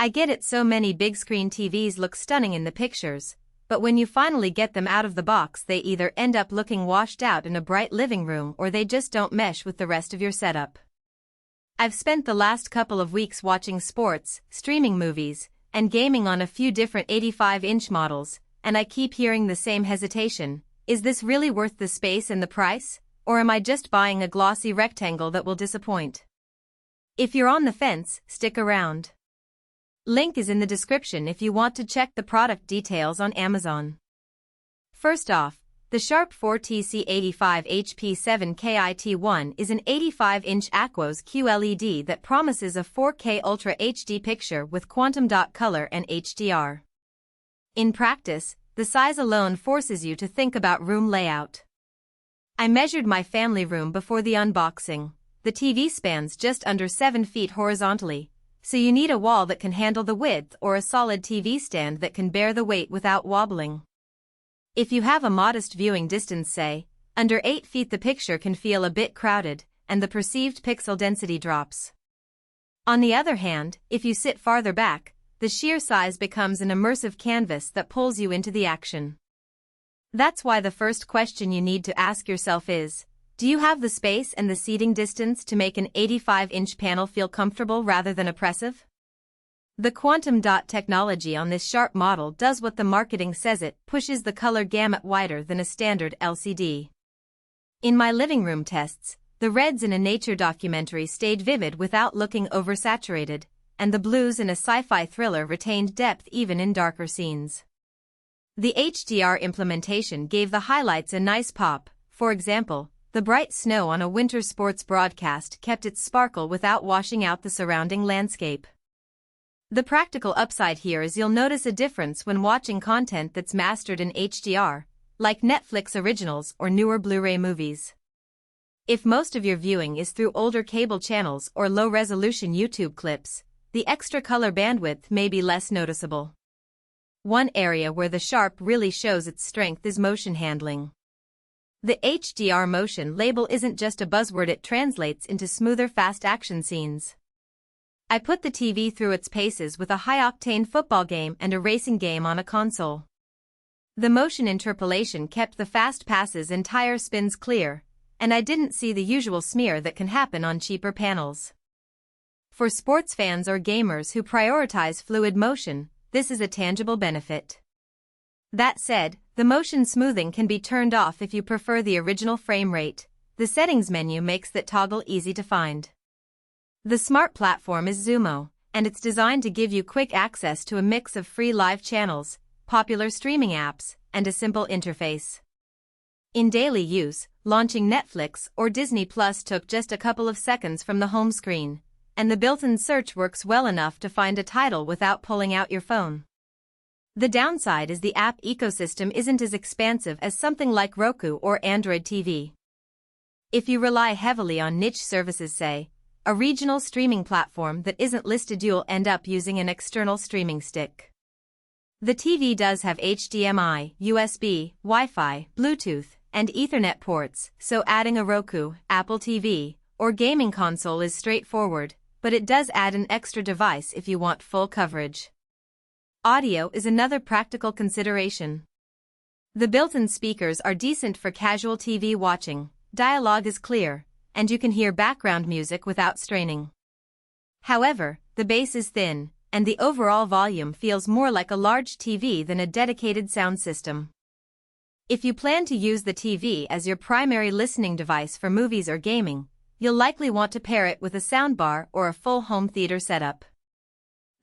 I get it, so many big screen TVs look stunning in the pictures, but when you finally get them out of the box they either end up looking washed out in a bright living room or they just don't mesh with the rest of your setup. I've spent the last couple of weeks watching sports, streaming movies, and gaming on a few different 85-inch models, and I keep hearing the same hesitation. Is this really worth the space and the price, or am I just buying a glossy rectangle that will disappoint? If you're on the fence, stick around. Link is in the description if you want to check the product details on Amazon. First off, the Sharp 4TC85HP7KIT1 is an 85-inch AQUOS QLED that promises a 4K Ultra HD picture with quantum dot color and HDR. In practice, the size alone forces you to think about room layout. I measured my family room before the unboxing. The TV spans just under 7 feet horizontally, so you need a wall that can handle the width or a solid TV stand that can bear the weight without wobbling. If you have a modest viewing distance, say, under 8 feet, the picture can feel a bit crowded, and the perceived pixel density drops. On the other hand, if you sit farther back, the sheer size becomes an immersive canvas that pulls you into the action. That's why the first question you need to ask yourself is, do you have the space and the seating distance to make an 85-inch panel feel comfortable rather than oppressive? The quantum dot technology on this Sharp model does what the marketing says it pushes the color gamut wider than a standard LCD. In my living room tests, the reds in a nature documentary stayed vivid without looking oversaturated, and the blues in a sci-fi thriller retained depth even in darker scenes. The HDR implementation gave the highlights a nice pop. For example, the bright snow on a winter sports broadcast kept its sparkle without washing out the surrounding landscape. The practical upside here is you'll notice a difference when watching content that's mastered in HDR, like Netflix originals or newer Blu-ray movies. If most of your viewing is through older cable channels or low-resolution YouTube clips, the extra color bandwidth may be less noticeable. One area where the Sharp really shows its strength is motion handling. The HDR motion label isn't just a buzzword, it translates into smoother, fast action scenes. I put the TV through its paces with a high-octane football game and a racing game on a console. The motion interpolation kept the fast passes and tire spins clear, and I didn't see the usual smear that can happen on cheaper panels. For sports fans or gamers who prioritize fluid motion, this is a tangible benefit. That said, the motion smoothing can be turned off if you prefer the original frame rate. The settings menu makes that toggle easy to find. The smart platform is Xumo, and it's designed to give you quick access to a mix of free live channels, popular streaming apps, and a simple interface. In daily use, launching Netflix or Disney Plus took just a couple of seconds from the home screen, and the built-in search works well enough to find a title without pulling out your phone. The downside is the app ecosystem isn't as expansive as something like Roku or Android TV. If you rely heavily on niche services, say, a regional streaming platform that isn't listed, you'll end up using an external streaming stick. The TV does have HDMI, USB, Wi-Fi, Bluetooth, and Ethernet ports, so adding a Roku, Apple TV, or gaming console is straightforward, but it does add an extra device if you want full coverage. Audio is another practical consideration. The built-in speakers are decent for casual TV watching, dialogue is clear, and you can hear background music without straining. However, the bass is thin, and the overall volume feels more like a large TV than a dedicated sound system. If you plan to use the TV as your primary listening device for movies or gaming, you'll likely want to pair it with a soundbar or a full home theater setup.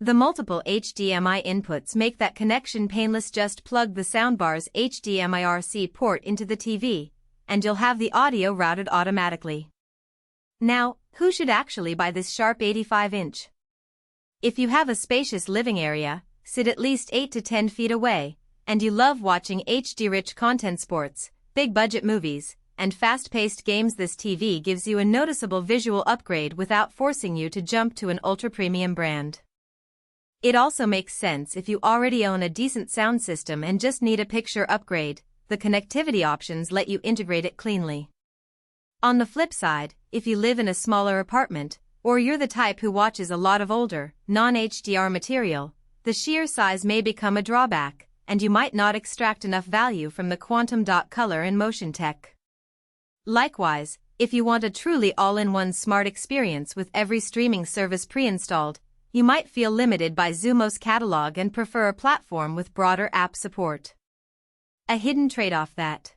The multiple HDMI inputs make that connection painless. Just plug the soundbar's HDMI-RC port into the TV, and you'll have the audio routed automatically. Now, who should actually buy this Sharp 85-inch? If you have a spacious living area, sit at least 8 to 10 feet away, and you love watching HD-rich content, sports, big-budget movies, and fast-paced games, this TV gives you a noticeable visual upgrade without forcing you to jump to an ultra-premium brand. It also makes sense if you already own a decent sound system and just need a picture upgrade. The connectivity options let you integrate it cleanly. On the flip side, if you live in a smaller apartment, or you're the type who watches a lot of older, non-HDR material, the sheer size may become a drawback, and you might not extract enough value from the quantum dot color and motion tech. Likewise, if you want a truly all-in-one smart experience with every streaming service pre-installed, you might feel limited by Xumo's catalog and prefer a platform with broader app support. A hidden trade-off that